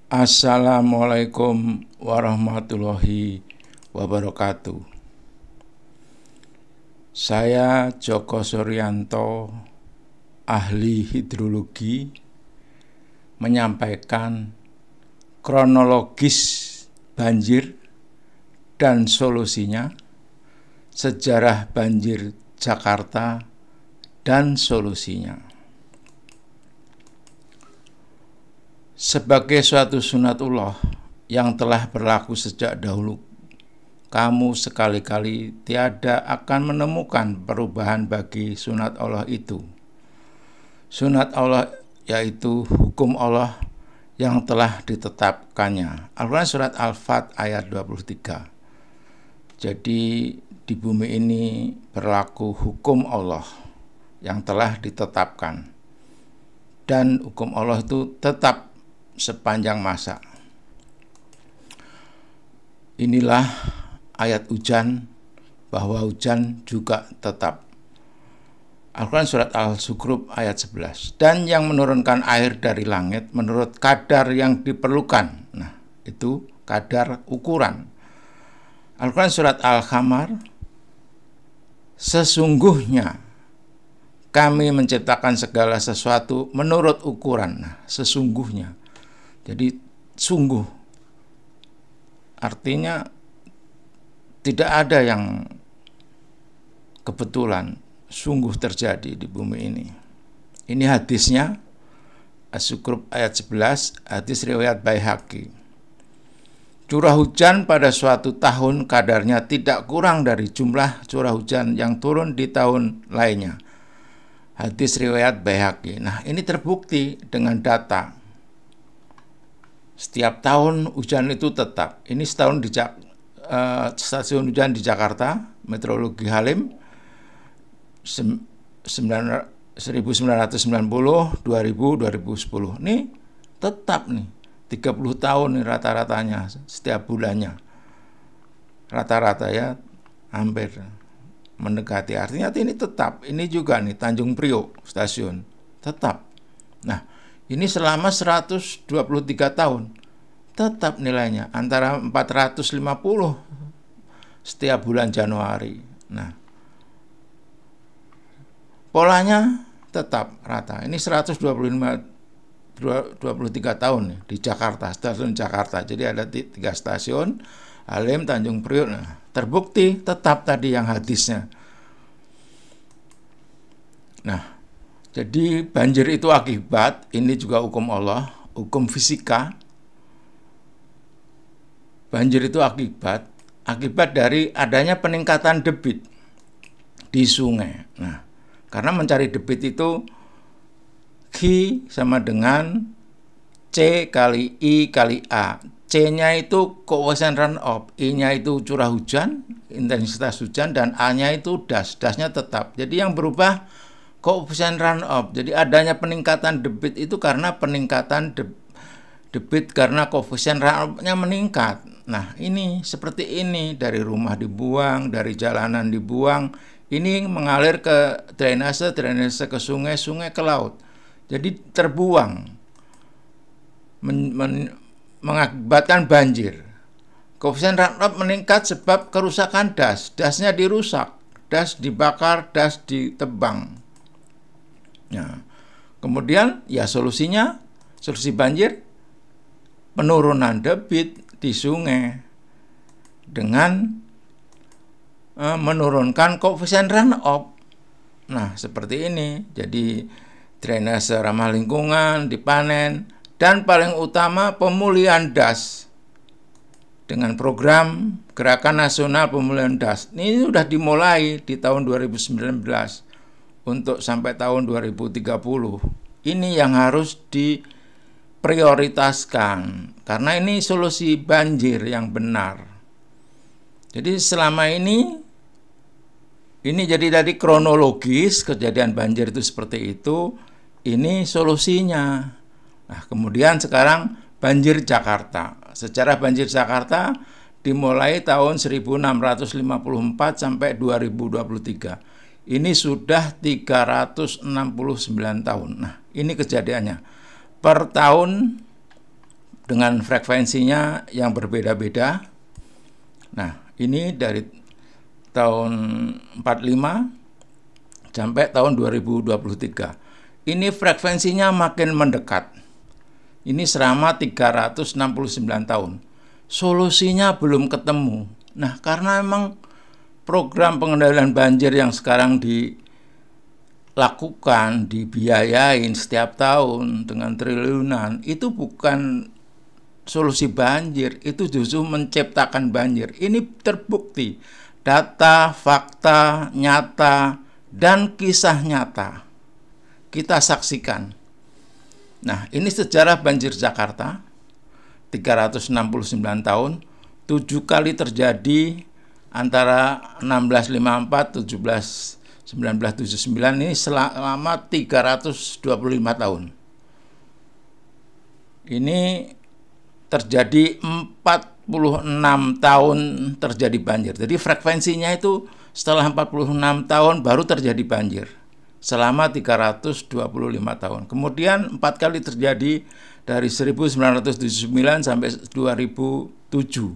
Assalamualaikum warahmatullahi wabarakatuh. Saya Joko Suryanto, ahli hidrologi, menyampaikan kronologis banjir dan solusinya, sejarah banjir Jakarta dan solusinya. Sebagai suatu sunatullah yang telah berlaku sejak dahulu, kamu sekali-kali tiada akan menemukan perubahan bagi sunat Allah itu. Sunat Allah yaitu hukum Allah yang telah ditetapkannya. Al-Quran surat Al-Fat ayat 23. Jadi di bumi ini berlaku hukum Allah yang telah ditetapkan. Dan hukum Allah itu tetap sepanjang masa. Inilah ayat hujan, bahwa hujan juga tetap. Al-Quran surat Al-Zukhruf ayat 11. Dan yang menurunkan air dari langit menurut kadar yang diperlukan. Nah, itu kadar ukuran. Al-Quran surat Al-Qamar, sesungguhnya kami menciptakan segala sesuatu menurut ukuran. Nah, sesungguhnya. Jadi sungguh, artinya tidak ada yang kebetulan, sungguh terjadi di bumi ini. Ini hadisnya, As-Zukhruf ayat 11, hadis riwayat Baihaqi. Curah hujan pada suatu tahun kadarnya tidak kurang dari jumlah curah hujan yang turun di tahun lainnya. Hadis riwayat Baihaqi. Nah, ini terbukti dengan data. Setiap tahun hujan itu tetap. Ini setahun di stasiun hujan di Jakarta, Meteorologi Halim, 1990, 2000, 2010. Ini tetap nih, 30 tahun nih rata-ratanya setiap bulannya. Rata-rata ya, hampir mendekati. Artinya ini tetap. Ini juga nih Tanjung Priok stasiun tetap. Nah, ini selama 123 tahun tetap nilainya antara 450 setiap bulan Januari. Nah, polanya tetap rata. Ini 23 tahun nih, di Jakarta, stasiun Jakarta. Jadi ada 3 stasiun, Halim, Tanjung Priok. Nah, terbukti tetap tadi yang hadisnya. Nah, jadi banjir itu akibat, ini juga hukum Allah, hukum fisika. Banjir itu akibat dari adanya peningkatan debit di sungai. Nah, karena mencari debit itu Q sama dengan C kali I kali A. C-nya itu koefisien runoff, I-nya itu curah hujan, intensitas hujan, dan A-nya itu das. Das-nya tetap. Jadi yang berubah koefisien runoff. Jadi adanya peningkatan debit itu karena peningkatan debit karena koefisien runoff-nya meningkat. Nah, ini seperti ini, dari rumah dibuang, dari jalanan dibuang, ini mengalir ke drainase ke sungai, sungai ke laut. Jadi terbuang, mengakibatkan banjir. Koefisien runoff meningkat sebab kerusakan das. Dasnya dirusak, das dibakar, das ditebang. Nah, kemudian ya solusi banjir, penurunan debit di sungai dengan menurunkan koefisien runoff. Nah, seperti ini. Jadi drainase ramah lingkungan dipanen, dan paling utama pemulihan das dengan program Gerakan Nasional Pemulihan Das. Ini sudah dimulai di tahun 2019 untuk sampai tahun 2030. Ini yang harus diprioritaskan karena ini solusi banjir yang benar. Jadi selama ini jadi tadi kronologis kejadian banjir itu seperti itu, ini solusinya. Nah, kemudian sekarang banjir Jakarta. Sejarah banjir Jakarta dimulai tahun 1654 sampai 2023. Ini sudah 369 tahun. Nah, ini kejadiannya. Per tahun dengan frekuensinya yang berbeda-beda. Nah, ini dari tahun 45 sampai tahun 2023. Ini frekuensinya makin mendekat. Ini selama 369 tahun. Solusinya belum ketemu. Nah, karena memang program pengendalian banjir yang sekarang dilakukan, dibiayain setiap tahun dengan triliunan, itu bukan solusi banjir, itu justru menciptakan banjir. Ini terbukti, data, fakta, nyata, dan kisah nyata kita saksikan. Nah, ini sejarah banjir Jakarta, 369 tahun, 7 kali terjadi antara 1654, 1979, ini selama 325 tahun. Ini terjadi 46 tahun terjadi banjir. Jadi frekuensinya itu setelah 46 tahun baru terjadi banjir. Selama 325 tahun. Kemudian 4 kali terjadi dari 1979 sampai 2007.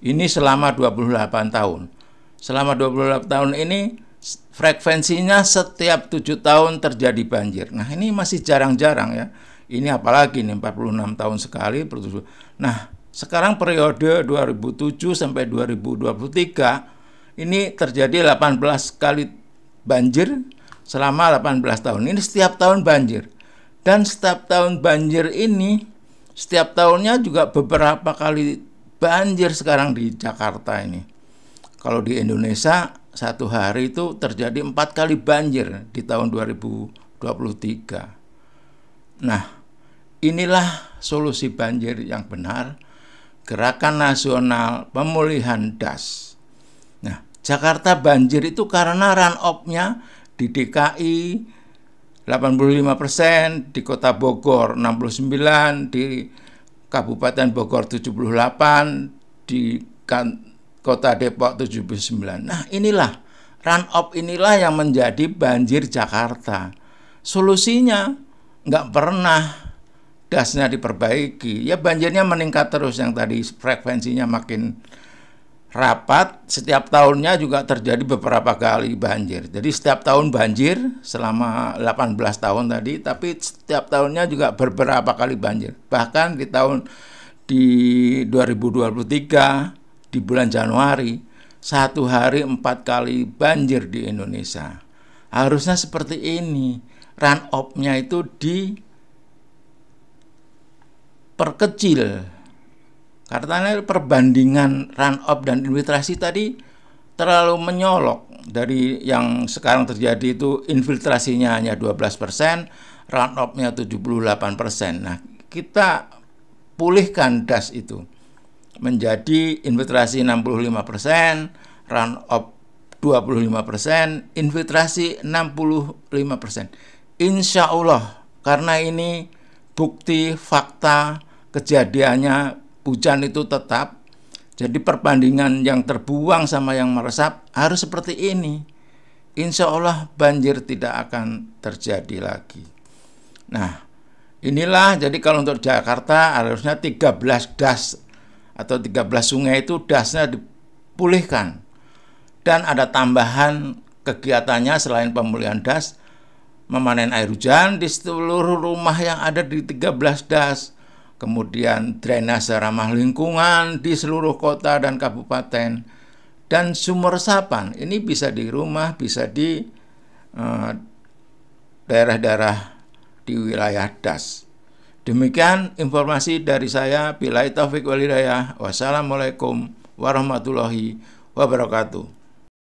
Ini selama 28 tahun. Selama 28 tahun ini frekuensinya setiap 7 tahun terjadi banjir. Nah, ini masih jarang-jarang ya. Ini apalagi nih 46 tahun sekali. Nah, sekarang periode 2007 sampai 2023 ini terjadi 18 kali banjir selama 18 tahun. Ini setiap tahun banjir. Dan setiap tahun banjir ini, setiap tahunnya juga beberapa kali banjir sekarang di Jakarta ini. Kalau di Indonesia, satu hari itu terjadi 4 kali banjir di tahun 2023. Nah, inilah solusi banjir yang benar, Gerakan Nasional Pemulihan DAS. Nah, Jakarta banjir itu karena run-off-nya di DKI 85%, di Kota Bogor 69%, di Kabupaten Bogor 78%, di Kota Depok 79%. Nah, inilah run-off inilah yang menjadi banjir Jakarta. Solusinya nggak pernah dasnya diperbaiki. Ya banjirnya meningkat terus, yang tadi frekuensinya makin rapat, setiap tahunnya juga terjadi beberapa kali banjir. Jadi setiap tahun banjir selama 18 tahun tadi, tapi setiap tahunnya juga beberapa kali banjir. Bahkan di 2023 di bulan Januari, satu hari 4 kali banjir di Indonesia. Harusnya seperti ini. Run-off-nya itu diperkecil. Karena perbandingan run-off dan infiltrasi tadi terlalu menyolok. Dari yang sekarang terjadi itu infiltrasinya hanya 12%, run-off-nya 78%. Nah, kita pulihkan DAS itu menjadi infiltrasi 65%, run-off 25%, infiltrasi 65%. Insya Allah, karena ini bukti, fakta, kejadiannya hujan itu tetap. Jadi perbandingan yang terbuang sama yang meresap harus seperti ini. Insya Allah banjir tidak akan terjadi lagi. Nah, inilah jadi kalau untuk Jakarta harusnya 13 DAS atau 13 sungai itu DAS-nya dipulihkan. Dan ada tambahan kegiatannya selain pemulihan DAS, memanen air hujan di seluruh rumah yang ada di 13 DAS. Kemudian drainase ramah lingkungan di seluruh kota dan kabupaten, dan sumur resapan. Ini bisa di rumah, bisa di daerah-daerah di wilayah DAS. Demikian informasi dari saya. Billahi taufiq wal hidayah. Wassalamualaikum warahmatullahi wabarakatuh.